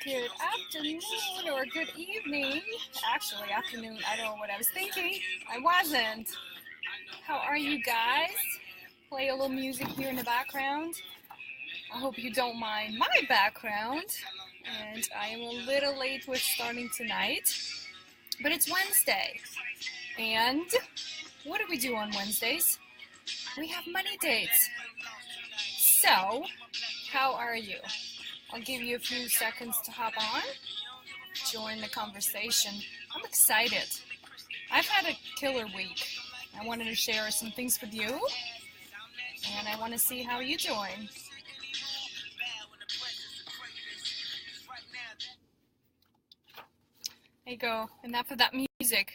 Good afternoon or good evening. Actually, afternoon, I don't know what I was thinking. I wasn't. How are you guys? Play a little music here in the background. I hope you don't mind my background. And I am a little late with starting tonight. But it's Wednesday. And what do we do on Wednesdays? We have money dates. So, how are you? I'll give you a few seconds to hop on, join the conversation. I'm excited. I've had a killer week. I wanted to share some things with you, and I want to see how you're doing. There you go. Enough of that music.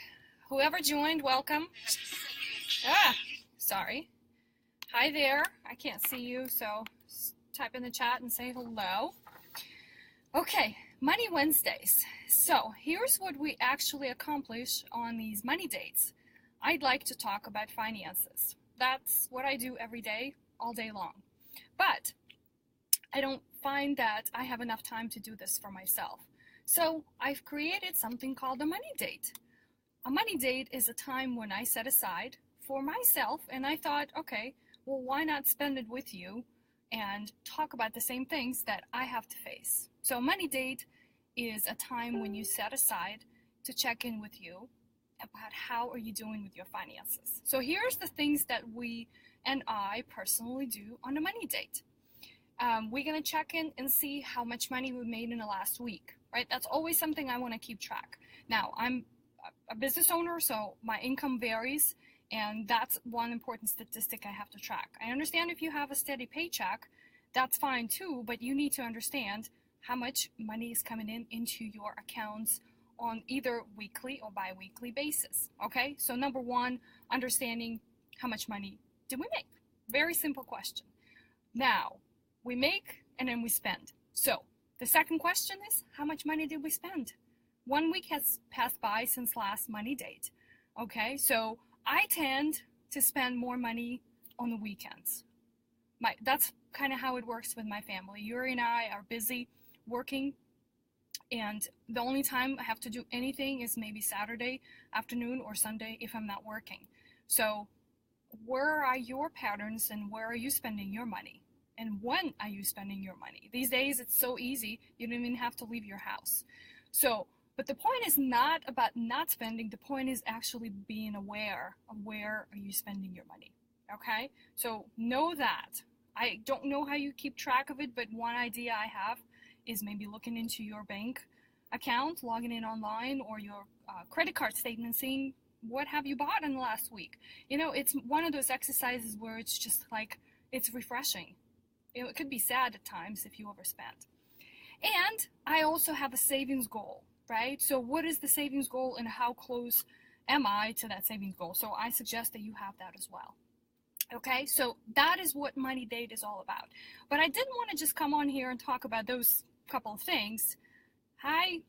Whoever joined, welcome. Sorry. Hi there. I can't see you, so type in the chat and say hello. Okay, Money Wednesdays. So here's what we actually accomplish on these money dates. I'd like to talk about finances. That's what I do every day, all day long. But I don't find that I have enough time to do this for myself. So I've created something called a money date. A money date is a time when I set aside for myself, and I thought, okay, well, why not spend it with you and talk about the same things that I have to face. So a money date is a time when you set aside to check in with you about how are you doing with your finances. So here's the things that we and I personally do on a money date. We're going to check in and see how much money we made in the last week, right? That's always something I want to keep track. Now, I'm a business owner, so my income varies. And that's one important statistic I have to track. I understand if you have a steady paycheck, that's fine too, but you need to understand how much money is coming into your accounts on either weekly or bi-weekly basis, okay? So number one, understanding how much money did we make? Very simple question. Now, we make and then we spend. So the second question is, how much money did we spend? 1 week has passed by since last money date, okay? So I tend to spend more money on the weekends. That's kind of how it works with my family. Yuri and I are busy working, and the only time I have to do anything is maybe Saturday afternoon or Sunday if I'm not working. So where are your patterns and where are you spending your money? And when are you spending your money? These days it's so easy, you don't even have to leave your house. But the point is not about not spending. The point is actually being aware of where are you spending your money, okay? So know that. I don't know how you keep track of it, but one idea I have is maybe looking into your bank account, logging in online, or your credit card statement, seeing what have you bought in the last week. You know, it's one of those exercises where it's just like, it's refreshing. You know, it could be sad at times if you overspend. And I also have a savings goal. Right? So what is the savings goal and how close am I to that savings goal? So I suggest that you have that as well. Okay, so that is what Money Date is all about. But I didn't want to just come on here and talk about those couple of things. Hi,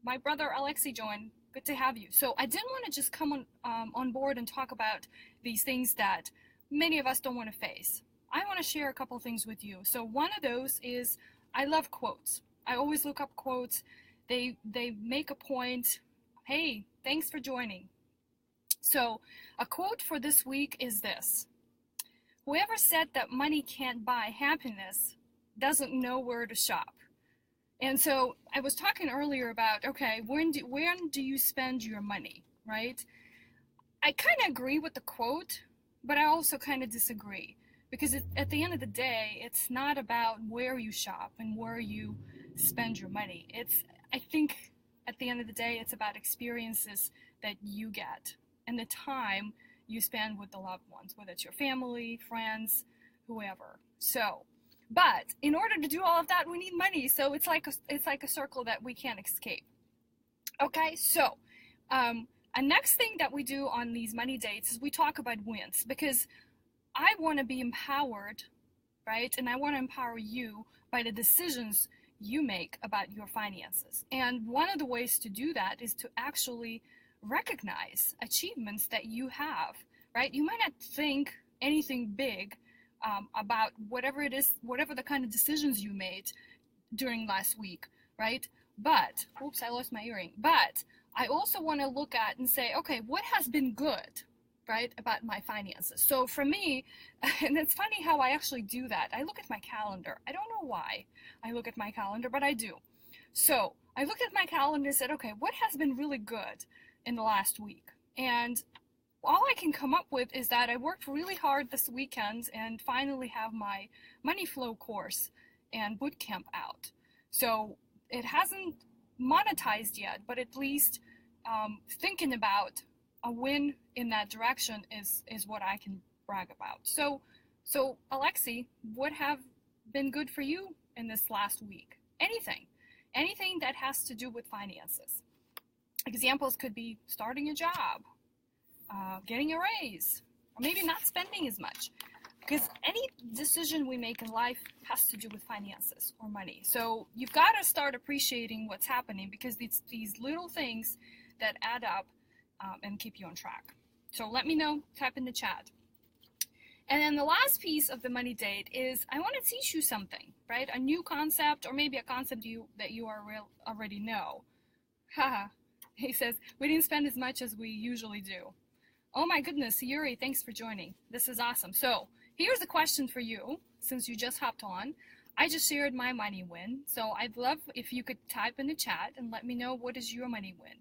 my brother Alexei joined. Good to have you. So I didn't want to just come on board and talk about these things that many of us don't want to face. I want to share a couple of things with you. So one of those is I love quotes. I always look up quotes. They make a point, hey, thanks for joining. So a quote for this week is this: whoever said that money can't buy happiness doesn't know where to shop. And so I was talking earlier about, okay, when do you spend your money, right? I kind of agree with the quote, but I also kind of disagree. Because at the end of the day, it's not about where you shop and where you spend your money. I think at the end of the day, it's about experiences that you get and the time you spend with the loved ones, whether it's your family, friends, whoever. So, but in order to do all of that, we need money. So it's like a circle that we can't escape. Okay, so a next thing that we do on these money dates is we talk about wins, because I want to be empowered, right? And I want to empower you by the decisions you make about your finances. And one of the ways to do that is to actually recognize achievements that you have, right? You might not think anything big about whatever it is, whatever the kind of decisions you made during last week, right? But, oops, I lost my earring. But I also want to look at and say, okay, what has been good, right, about my finances? So for me, and it's funny how I actually do that. I look at my calendar. I don't know why I look at my calendar, but I do. So I looked at my calendar and said, okay, what has been really good in the last week? And all I can come up with is that I worked really hard this weekend and finally have my money flow course and bootcamp out. So it hasn't monetized yet, but at least thinking about a win in that direction is what I can brag about. So Alexi, what have been good for you in this last week? Anything that has to do with finances. Examples could be starting a job, getting a raise, or maybe not spending as much. Because any decision we make in life has to do with finances or money. So you've got to start appreciating what's happening, because it's these little things that add up and keep you on track. So let me know, type in the chat. And then the last piece of the money date is I want to teach you something, right? A new concept, or maybe a concept that you already know. Haha, he says, we didn't spend as much as we usually do. Oh my goodness, Yuri, thanks for joining. This is awesome. So here's a question for you, since you just hopped on. I just shared my money win, so I'd love if you could type in the chat and let me know what is your money win.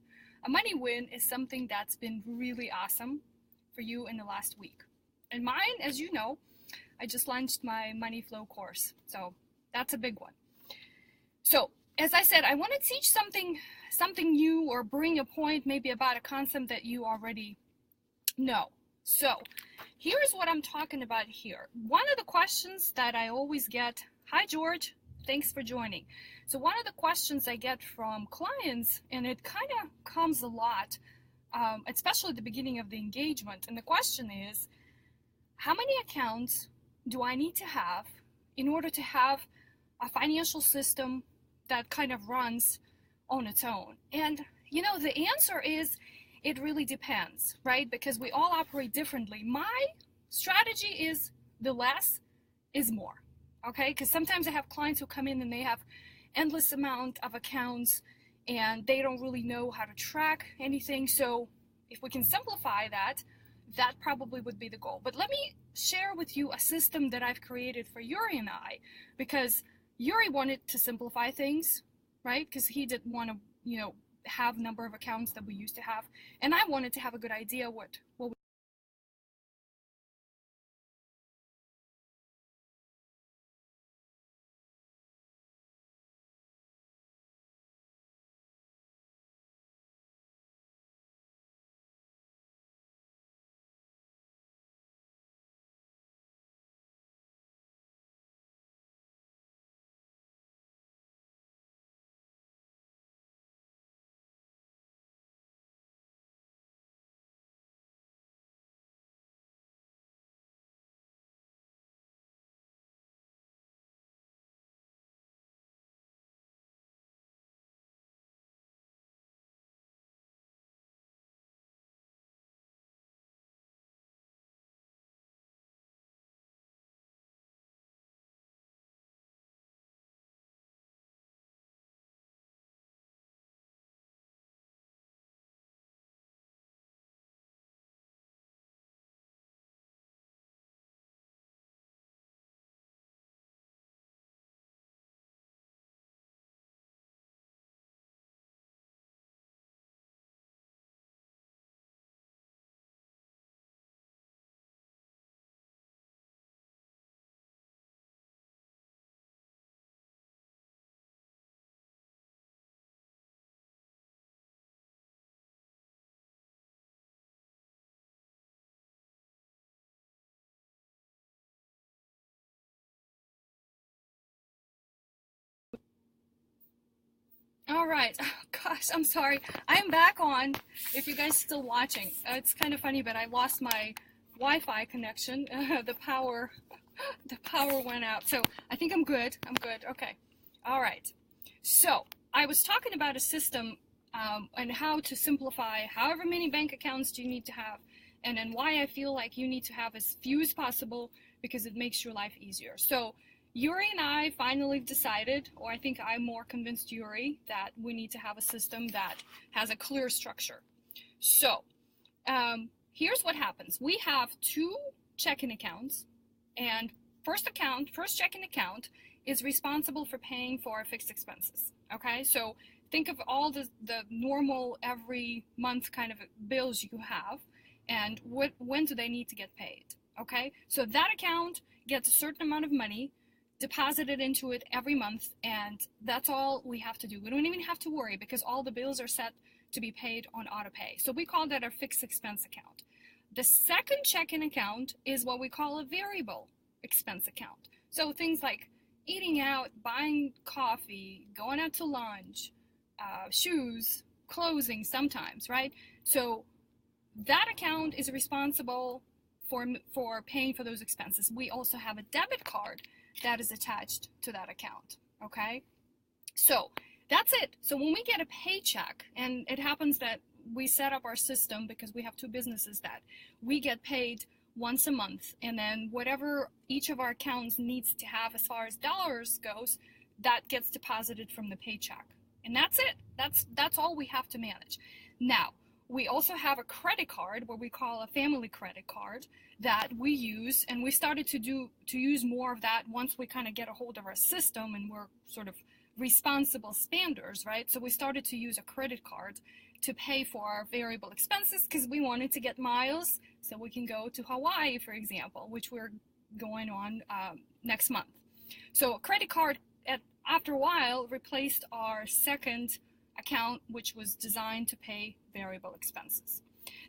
A money win is something that's been really awesome for you in the last week. And mine, as you know, I just launched my money flow course, so that's a big one. So as I said, I want to teach something new, or bring a point maybe about a concept that you already know. So here's what I'm talking about here. One of the questions that I always get, hi George, thanks for joining. So one of the questions I get from clients, and it kind of comes a lot, especially at the beginning of the engagement, and the question is, how many accounts do I need to have in order to have a financial system that kind of runs on its own? And you know, the answer is, it really depends, right? Because we all operate differently. My strategy is the less is more, okay? Because sometimes I have clients who come in and they have endless amount of accounts and they don't really know how to track anything. So if we can simplify that, that probably would be the goal. But let me share with you a system that I've created for Yuri and I, because Yuri wanted to simplify things, right? Because he didn't want to, you know, have number of accounts that we used to have, and I wanted to have a good idea what All right. Oh, gosh, I'm sorry. I'm back on. If you guys still watching, it's kind of funny, but I lost my Wi-Fi connection. The power went out. So I think I'm good. Okay. All right. So I was talking about a system and how to simplify however many bank accounts do you need to have, and then why I feel like you need to have as few as possible because it makes your life easier. So Yuri and I finally decided, or I think I more convinced Yuri, that we need to have a system that has a clear structure. So here's what happens. We have two checking accounts, and first checking account is responsible for paying for our fixed expenses. Okay, so think of all the normal every month kind of bills you have, and when do they need to get paid. Okay, so that account gets a certain amount of money deposited into it every month, and that's all we have to do. We don't even have to worry because all the bills are set to be paid on auto pay. So we call that our fixed expense account. The second checking account is what we call a variable expense account. So things like eating out, buying coffee, going out to lunch, shoes, clothing sometimes, right? So that account is responsible for paying for those expenses. We also have a debit card that is attached to that account, okay? So that's it. So when we get a paycheck, and it happens that we set up our system because we have two businesses, that we get paid once a month, and then whatever each of our accounts needs to have as far as dollars goes, that gets deposited from the paycheck. And that's it. That's all we have to manage. Now, we also have a credit card, what we call a family credit card, that we use, and we started to use more of that once we kind of get a hold of our system and we're sort of responsible spenders, right? So we started to use a credit card to pay for our variable expenses because we wanted to get miles so we can go to Hawaii, for example, which we're going on next month. So a credit card, after a while, replaced our second account, which was designed to pay variable expenses.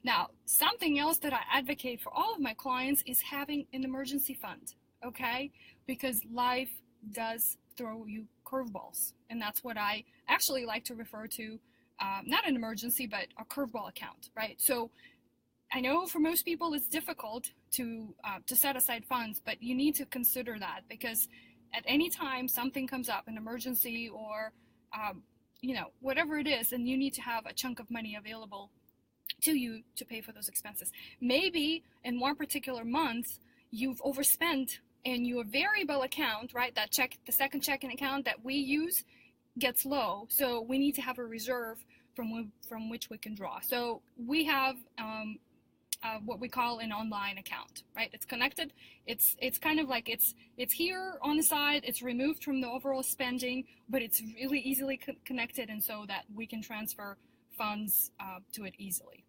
Now, something else that I advocate for all of my clients is having an emergency fund, okay? Because life does throw you curveballs, and that's what I actually like to refer to, not an emergency, but a curveball account, right? So I know for most people it's difficult to set aside funds, but you need to consider that because at any time something comes up, an emergency or whatever it is, and you need to have a chunk of money available to you to pay for those expenses. Maybe in one particular month you've overspent and your variable account, right, the second checking account that we use gets low, so we need to have a reserve from which we can draw. So we have what we call an online account, right? It's connected. It's kind of like it's here on the side. It's removed from the overall spending, but it's really easily connected, and so that we can transfer funds to it easily.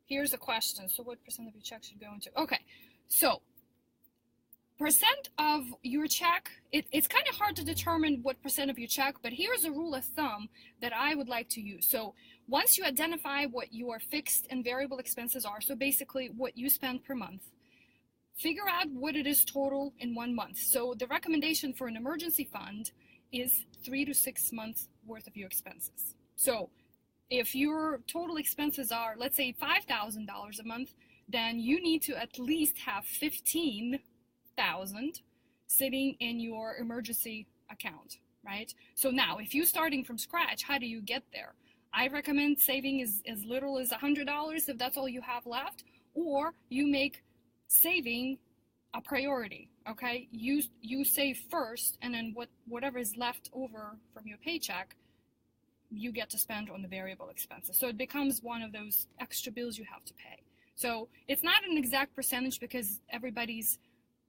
Here's a question. So what percent of your check should go into? Okay, so percent of your check, it's kind of hard to determine what percent of your check, but here's a rule of thumb that I would like to use. So once you identify what your fixed and variable expenses are, so basically what you spend per month, figure out what it is total in 1 month. So the recommendation for an emergency fund is 3 to 6 months worth of your expenses. So if your total expenses are, let's say, $5,000 a month, then you need to at least have $15,000 sitting in your emergency account, right? So now, if you're starting from scratch, how do you get there? I recommend saving as little as $100 if that's all you have left, or you make saving a priority, okay? You save first, and then whatever is left over from your paycheck, you get to spend on the variable expenses. So it becomes one of those extra bills you have to pay. So it's not an exact percentage because everybody's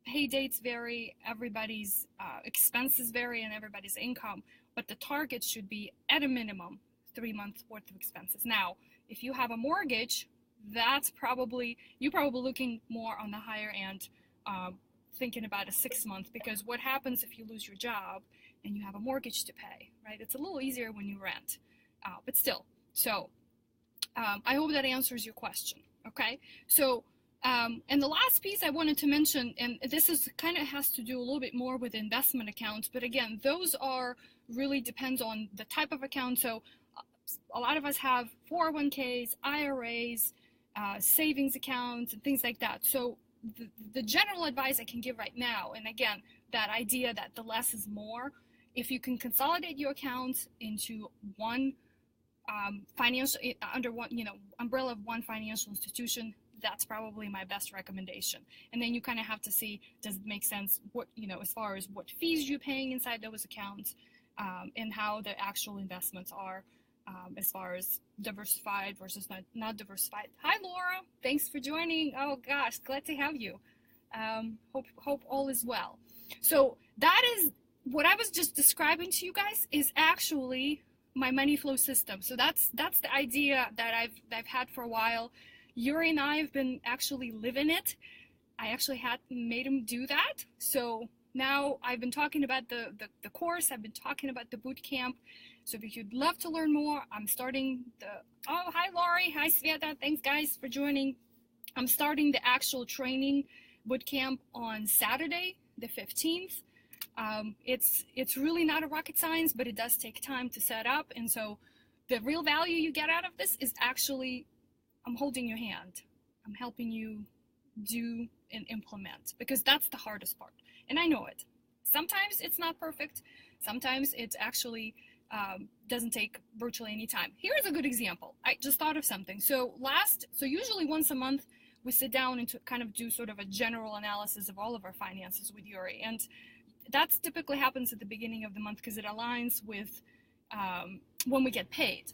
pay dates vary, everybody's expenses vary, and everybody's income, but the target should be at a minimum 3 months worth of expenses. Now, if you have a mortgage, you're probably looking more on the higher end, thinking about a 6 month, because what happens if you lose your job and you have a mortgage to pay, right? It's a little easier when you rent, but still. So I hope that answers your question, okay? So, and the last piece I wanted to mention, and this is kind of has to do a little bit more with investment accounts, but again, those are really depends on the type of account. So a lot of us have 401ks, IRAs, savings accounts, and things like that. So the general advice I can give right now, and again, that idea that the less is more, if you can consolidate your accounts into one financial, under one, umbrella of one financial institution, that's probably my best recommendation. And then you kind of have to see, does it make sense, what, as far as what fees you're paying inside those accounts, and how the actual investments are, as far as diversified versus not diversified. Hi, Laura. Thanks for joining. Oh, gosh, glad to have you. Hope all is well. So that is what I was just describing to you guys is actually my money flow system. So that's the idea that I've had for a while. Yuri and I have been actually living it. I actually had made him do that. So now I've been talking about the course. I've been talking about the boot camp. So if you'd love to learn more, I'm starting oh, hi Laurie, hi Sveta, thanks guys for joining. I'm starting the actual training boot camp on Saturday, the 15th. It's really not a rocket science, but it does take time to set up. And so the real value you get out of this is actually, I'm holding your hand. I'm helping you do and implement, because that's the hardest part. And I know it. Sometimes it's not perfect. Sometimes it actually doesn't take virtually any time. Here's a good example. I just thought of something. So usually once a month, we sit down and to kind of do sort of a general analysis of all of our finances with Yuri. And that's typically happens at the beginning of the month because it aligns with when we get paid.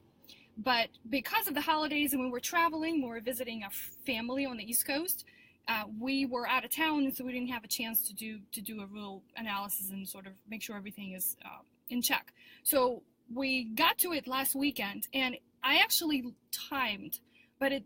But because of the holidays and when we're traveling, when we're visiting a family on the East Coast, we were out of town, and so we didn't have a chance to do a real analysis and sort of make sure everything is in check. So we got to it last weekend, and I actually timed, but it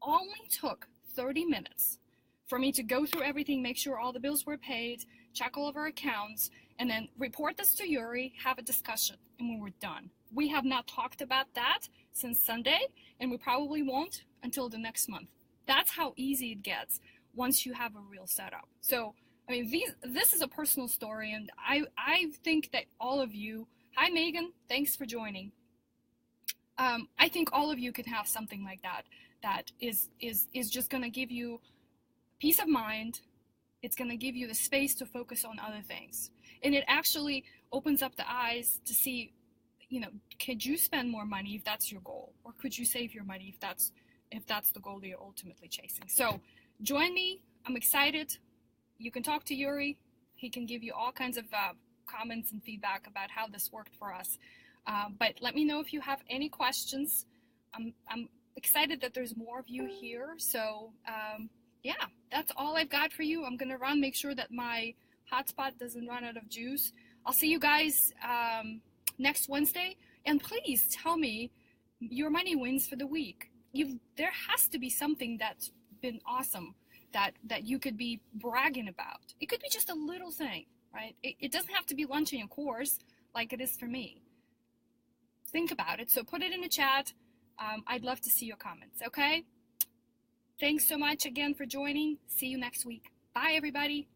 only took 30 minutes for me to go through everything, make sure all the bills were paid, check all of our accounts, and then report this to Yuri, have a discussion, and when we're done. We have not talked about that since Sunday, and we probably won't until the next month. That's how easy it gets once you have a real setup. So, I mean, this is a personal story, and I think that all of you, hi Megan, thanks for joining. I think all of you can have something like that is just going to give you peace of mind. It's going to give you the space to focus on other things. And it actually opens up the eyes to see, could you spend more money if that's your goal? Or could you save your money if that's the goal that you're ultimately chasing? So join me. I'm excited. You can talk to Yuri. He can give you all kinds of comments and feedback about how this worked for us. But let me know if you have any questions. I'm excited that there's more of you here. So yeah, that's all I've got for you. I'm going to make sure that my hotspot doesn't run out of juice. I'll see you guys next Wednesday. And please tell me your money wins for the week. There has to be something that's been awesome that you could be bragging about. It could be just a little thing, right? It doesn't have to be launching a course like it is for me. Think about it. So put it in the chat. I'd love to see your comments, okay? Thanks so much again for joining. See you next week. Bye, everybody.